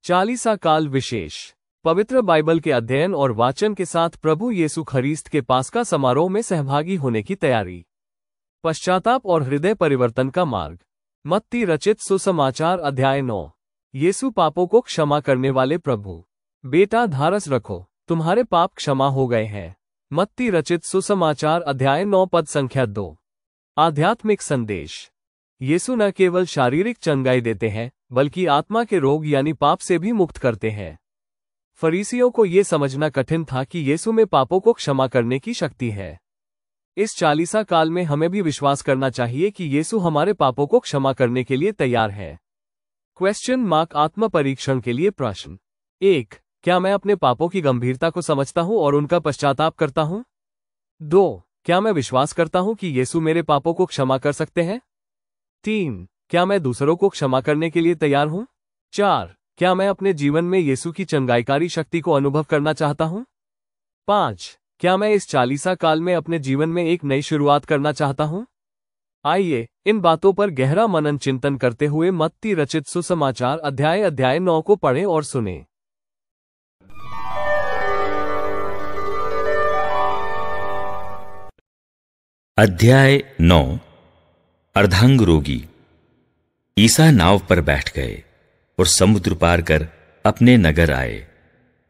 चालीसा काल विशेष। पवित्र बाइबल के अध्ययन और वाचन के साथ प्रभु यीशु ख्रीस्त के पास्का समारोह में सहभागी होने की तैयारी। पश्चाताप और हृदय परिवर्तन का मार्ग। मत्ती रचित सुसमाचार अध्याय 9। यीशु पापों को क्षमा करने वाले प्रभु। बेटा धारस रखो, तुम्हारे पाप क्षमा हो गए हैं। मत्ती रचित सुसमाचार अध्याय 9 पद संख्या 2। आध्यात्मिक संदेश। यीशु न केवल शारीरिक चंगाई देते हैं बल्कि आत्मा के रोग यानी पाप से भी मुक्त करते हैं। फरीसियों को यह समझना कठिन था कि यीशु में पापों को क्षमा करने की शक्ति है। इस चालीसा काल में हमें भी विश्वास करना चाहिए कि यीशु हमारे पापों को क्षमा करने के लिए तैयार है। क्वेश्चन मार्क आत्म परीक्षण के लिए प्रश्न 1। क्या मैं अपने पापों की गंभीरता को समझता हूं और उनका पश्चाताप करता हूं? 2। क्या मैं विश्वास करता हूं कि यीशु मेरे पापों को क्षमा कर सकते हैं? 3। क्या मैं दूसरों को क्षमा करने के लिए तैयार हूं? 4। क्या मैं अपने जीवन में यीशु की चंगाईकारी शक्ति को अनुभव करना चाहता हूं? 5। क्या मैं इस चालीसा काल में अपने जीवन में एक नई शुरुआत करना चाहता हूं? आइए इन बातों पर गहरा मनन चिंतन करते हुए मत्ती रचित सुसमाचार अध्याय 9 को पढ़ें और सुनें। अध्याय 9। अर्धांग रोगी। ईसा नाव पर बैठ गए और समुद्र पार कर अपने नगर आए।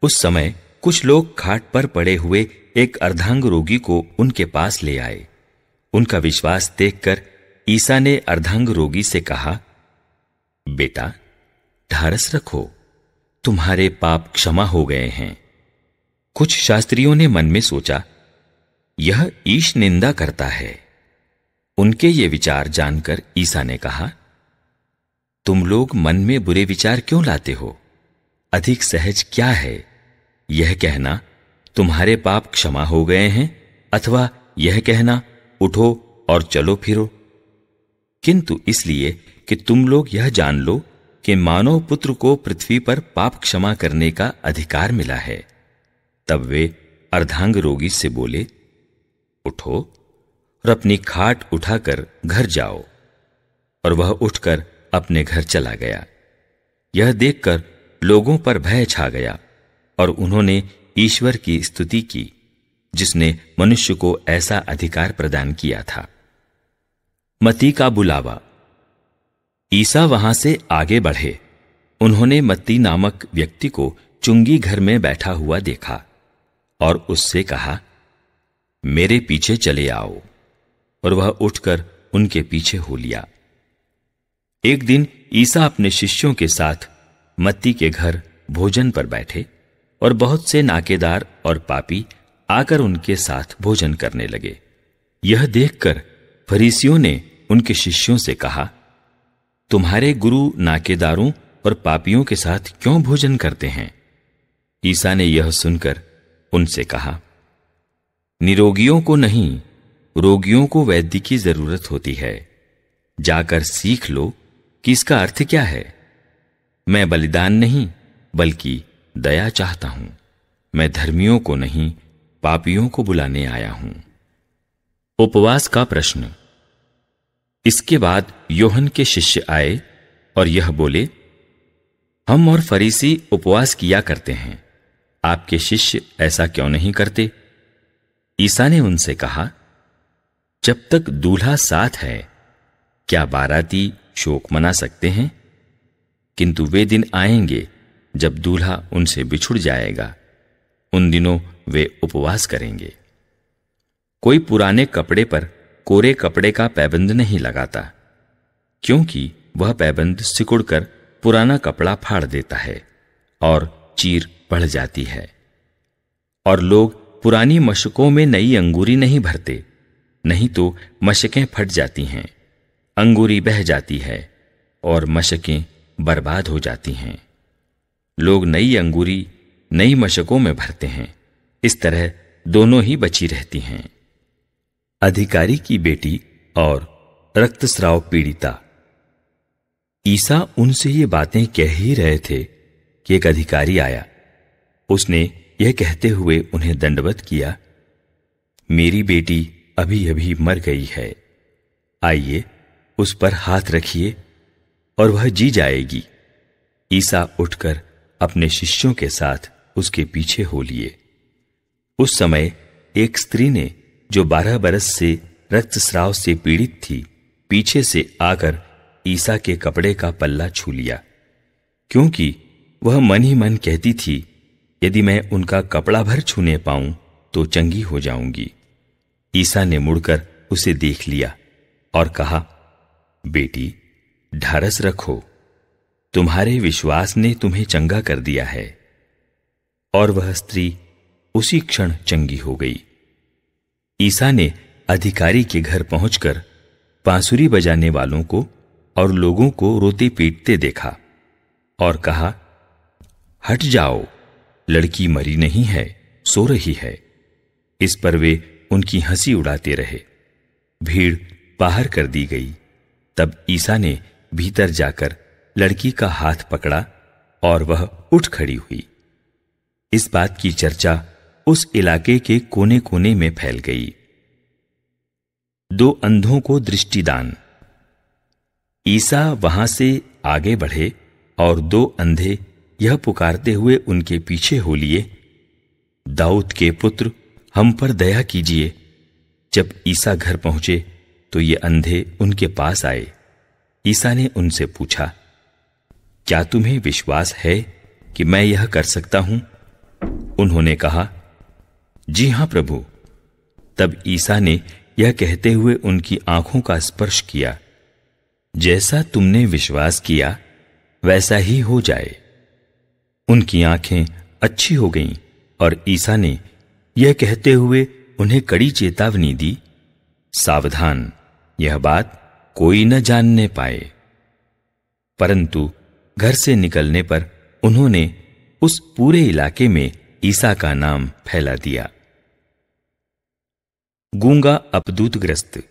उस समय कुछ लोग घाट पर पड़े हुए एक अर्धांग रोगी को उनके पास ले आए। उनका विश्वास देखकर ईसा ने अर्धांग रोगी से कहा, बेटा ढारस रखो, तुम्हारे पाप क्षमा हो गए हैं। कुछ शास्त्रियों ने मन में सोचा, यह ईश निंदा करता है। उनके ये विचार जानकर ईसा ने कहा, तुम लोग मन में बुरे विचार क्यों लाते हो? अधिक सहज क्या है, यह कहना तुम्हारे पाप क्षमा हो गए हैं अथवा यह कहना उठो और चलो फिरो? किंतु इसलिए कि तुम लोग यह जान लो कि मानव पुत्र को पृथ्वी पर पाप क्षमा करने का अधिकार मिला है। तब वे अर्धांग रोगी से बोले, उठो और अपनी खाट उठाकर घर जाओ। और वह उठकर अपने घर चला गया। यह देखकर लोगों पर भय छा गया और उन्होंने ईश्वर की स्तुति की जिसने मनुष्य को ऐसा अधिकार प्रदान किया था। मत्ती का बुलावा। ईसा वहां से आगे बढ़े। उन्होंने मत्ती नामक व्यक्ति को चुंगी घर में बैठा हुआ देखा और उससे कहा, मेरे पीछे चले आओ। और वह उठकर उनके पीछे हो लिया। एक दिन ईसा अपने शिष्यों के साथ मत्ती के घर भोजन पर बैठे और बहुत से नाकेदार और पापी आकर उनके साथ भोजन करने लगे। यह देखकर फरीसियों ने उनके शिष्यों से कहा, तुम्हारे गुरु नाकेदारों और पापियों के साथ क्यों भोजन करते हैं? ईसा ने यह सुनकर उनसे कहा, निरोगियों को नहीं, रोगियों को वैद्य की जरूरत होती है। जाकर सीख लो कि इसका अर्थ क्या है। मैं बलिदान नहीं बल्कि दया चाहता हूं। मैं धर्मियों को नहीं पापियों को बुलाने आया हूं। उपवास का प्रश्न। इसके बाद योहन के शिष्य आए और यह बोले, हम और फरीसी उपवास किया करते हैं, आपके शिष्य ऐसा क्यों नहीं करते? ईसा ने उनसे कहा, जब तक दूल्हा साथ है क्या बाराती शोक मना सकते हैं? किंतु वे दिन आएंगे जब दूल्हा उनसे बिछुड़ जाएगा। उन दिनों वे उपवास करेंगे। कोई पुराने कपड़े पर कोरे कपड़े का पैबंद नहीं लगाता, क्योंकि वह पैबंद सिकुड़कर पुराना कपड़ा फाड़ देता है और चीर बढ़ जाती है। और लोग पुरानी मशकों में नई अंगूरी नहीं भरते, नहीं तो मशकें फट जाती हैं, अंगूरी बह जाती है और मशकें बर्बाद हो जाती हैं। लोग नई अंगूरी नई मशकों में भरते हैं, इस तरह दोनों ही बची रहती हैं। अधिकारी की बेटी और रक्तस्राव पीड़िता। ईसा उनसे ये बातें कह ही रहे थे कि एक अधिकारी आया। उसने यह कहते हुए उन्हें दंडवत किया, मेरी बेटी अभी अभी मर गई है, आइए उस पर हाथ रखिए और वह जी जाएगी। ईसा उठकर अपने शिष्यों के साथ उसके पीछे हो लिए। उस समय एक स्त्री ने, जो 12 बरस से रक्तस्राव से पीड़ित थी, पीछे से आकर ईसा के कपड़े का पल्ला छू लिया, क्योंकि वह मन ही मन कहती थी, यदि मैं उनका कपड़ा भर छूने पाऊं तो चंगी हो जाऊंगी। ईसा ने मुड़कर उसे देख लिया और कहा, बेटी, ढारस रखो, तुम्हारे विश्वास ने तुम्हें चंगा कर दिया है। और वह स्त्री उसी क्षण चंगी हो गई। ईसा ने अधिकारी के घर पहुंचकर बांसुरी बजाने वालों को और लोगों को रोते पीटते देखा और कहा, हट जाओ, लड़की मरी नहीं है, सो रही है। इस पर वे उनकी हंसी उड़ाते रहे। भीड़ बाहर कर दी गई। तब ईसा ने भीतर जाकर लड़की का हाथ पकड़ा और वह उठ खड़ी हुई। इस बात की चर्चा उस इलाके के कोने कोने में फैल गई। 2 अंधों को दृष्टिदान। ईसा वहां से आगे बढ़े और 2 अंधे यह पुकारते हुए उनके पीछे हो लिए, दाऊद के पुत्र, हम पर दया कीजिए। जब ईसा घर पहुंचे तो ये अंधे उनके पास आए। ईसा ने उनसे पूछा, क्या तुम्हें विश्वास है कि मैं यह कर सकता हूं? उन्होंने कहा, जी हां प्रभु। तब ईसा ने यह कहते हुए उनकी आंखों का स्पर्श किया, जैसा तुमने विश्वास किया वैसा ही हो जाए। उनकी आंखें अच्छी हो गईं और ईसा ने यह कहते हुए उन्हें कड़ी चेतावनी दी, सावधान, यह बात कोई न जानने पाए। परंतु घर से निकलने पर उन्होंने उस पूरे इलाके में ईसा का नाम फैला दिया। गूंगा अपदूतग्रस्त।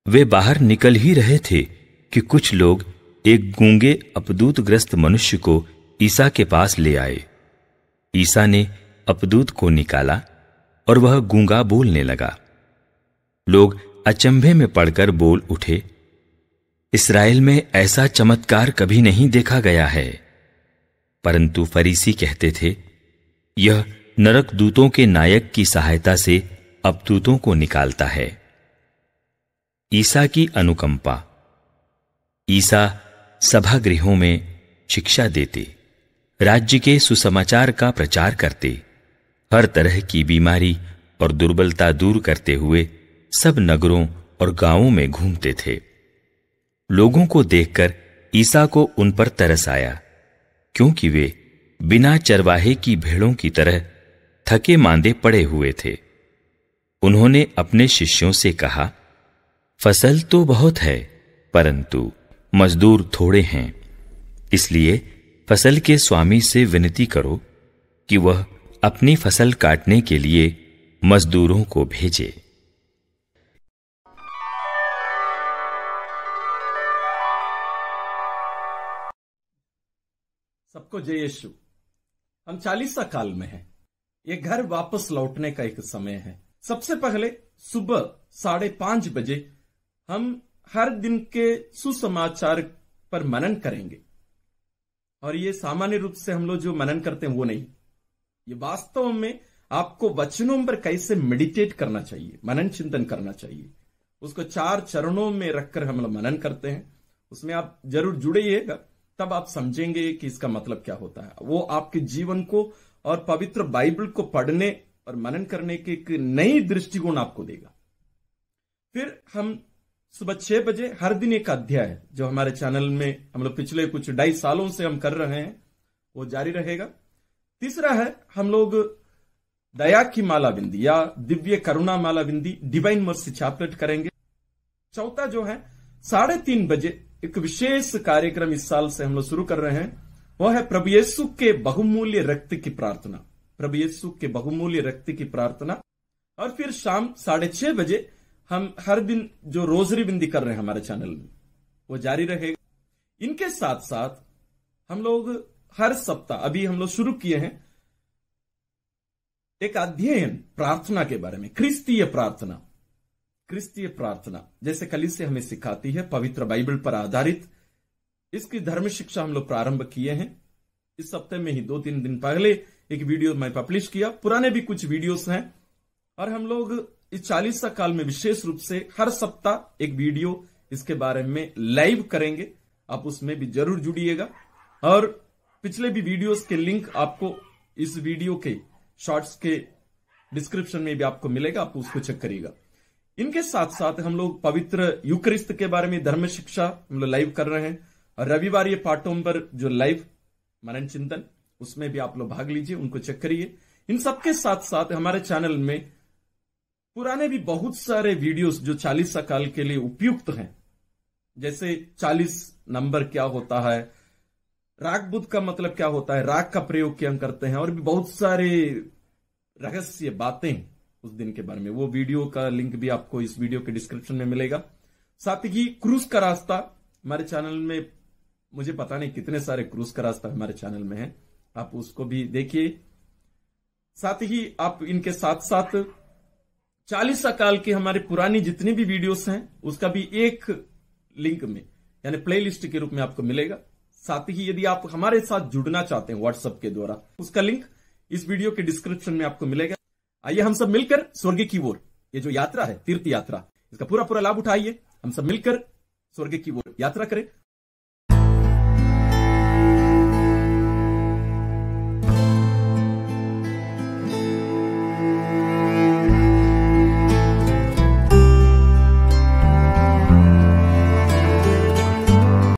वे बाहर निकल ही रहे थे कि कुछ लोग एक गूंगे अपदूतग्रस्त मनुष्य को ईसा के पास ले आए। ईसा ने अपदूत को निकाला और वह गूंगा बोलने लगा। लोग अचंभे में पड़कर बोल उठे, इस्राएल में ऐसा चमत्कार कभी नहीं देखा गया है। परंतु फरीसी कहते थे, यह नरक दूतों के नायक की सहायता से अपदूतों को निकालता है। ईसा की अनुकंपा। ईसा सभागृहों में शिक्षा देते, राज्य के सुसमाचार का प्रचार करते, हर तरह की बीमारी और दुर्बलता दूर करते हुए सब नगरों और गांवों में घूमते थे। लोगों को देखकर ईसा को उन पर तरस आया, क्योंकि वे बिना चरवाहे की भेड़ों की तरह थके मांदे पड़े हुए थे। उन्होंने अपने शिष्यों से कहा, फसल तो बहुत है, परंतु मजदूर थोड़े हैं। इसलिए फसल के स्वामी से विनती करो कि वह अपनी फसल काटने के लिए मजदूरों को भेजे। सबको जय यीशु। हम 40 काल में हैं। ये घर वापस लौटने का एक समय है। सबसे पहले सुबह 5:30 बजे हम हर दिन के सुसमाचार पर मनन करेंगे। और ये सामान्य रूप से हम लोग जो मनन करते हैं वो नहीं, ये वास्तव में आपको वचनों पर कैसे मेडिटेट करना चाहिए, मनन चिंतन करना चाहिए, उसको 4 चरणों में रखकर हम लोग मनन करते हैं। उसमें आप जरूर जुड़िएगा, तब आप समझेंगे कि इसका मतलब क्या होता है। वो आपके जीवन को और पवित्र बाइबल को पढ़ने और मनन करने की एक नई दृष्टिकोण आपको देगा। फिर हम सुबह 6 बजे हर दिन एक अध्याय जो हमारे चैनल में हम लोग पिछले कुछ 2.5 सालों से हम कर रहे हैं वो जारी रहेगा। तीसरा है हम लोग दया की माला बिंदी या दिव्य करुणा माला बिंदी, डिवाइन मर्सी चैपलेट करेंगे। चौथा जो है 3:30 बजे एक विशेष कार्यक्रम इस साल से हम लोग शुरू कर रहे हैं, वो है प्रभु यीशु के बहुमूल्य रक्त की प्रार्थना। प्रभु यीशु के बहुमूल्य रक्त की प्रार्थना। और फिर शाम 6:30 बजे हम हर दिन जो रोजरी बिंदी कर रहे हैं हमारे चैनल में वो जारी रहेगा। इनके साथ साथ हम लोग हर सप्ताह अभी हम लोग शुरू किए हैं एक अध्ययन प्रार्थना के बारे में, क्रिस्तीय प्रार्थना। क्रिस्तीय प्रार्थना जैसे कलीसिया हमें सिखाती है, पवित्र बाइबल पर आधारित इसकी धर्म शिक्षा हम लोग प्रारंभ किए हैं। इस हफ्ते में ही 2-3 दिन पहले एक वीडियो मैं पब्लिश किया। पुराने भी कुछ वीडियोस हैं और हम लोग इस 40 काल में विशेष रूप से हर सप्ताह एक वीडियो इसके बारे में लाइव करेंगे। आप उसमें भी जरूर जुड़िएगा और पिछले भी वीडियोस के लिंक आपको इस वीडियो के शॉर्ट्स के डिस्क्रिप्शन में भी आपको मिलेगा, आप उसको चेक करिएगा। इनके साथ साथ हम लोग पवित्र यूकरिस्त के बारे में धर्म शिक्षा हम लोग लाइव कर रहे हैं और रविवार ये पाठों पर जो लाइव मनन चिंतन उसमें भी आप लोग भाग लीजिए, उनको चेक करिए। इन सबके साथ साथ हमारे चैनल में पुराने भी बहुत सारे वीडियोस जो 40 काल के लिए उपयुक्त हैं, जैसे 40 नंबर क्या होता है, राग बुद्ध का मतलब क्या होता है, राग का प्रयोग क्या हम करते हैं, और भी बहुत सारे रहस्य बातें उस दिन के बारे में। वो वीडियो का लिंक भी आपको इस वीडियो के डिस्क्रिप्शन में मिलेगा। साथ ही क्रूज का रास्ता हमारे चैनल में, मुझे पता नहीं कितने सारे क्रूज का रास्ता हमारे चैनल में है, आप उसको भी देखिए। साथ ही आप इनके साथ साथ 40 काल की हमारी पुरानी जितनी भी वीडियोस हैं उसका भी एक लिंक में यानी प्लेलिस्ट के रूप में आपको मिलेगा। साथ ही यदि आप हमारे साथ जुड़ना चाहते हैं व्हाट्सएप के द्वारा, उसका लिंक इस वीडियो के डिस्क्रिप्शन में आपको मिलेगा। आइए हम सब मिलकर स्वर्ग की ओर, ये जो यात्रा है तीर्थ यात्रा, इसका पूरा लाभ उठाइए। हम सब मिलकर स्वर्ग की ओर यात्रा करें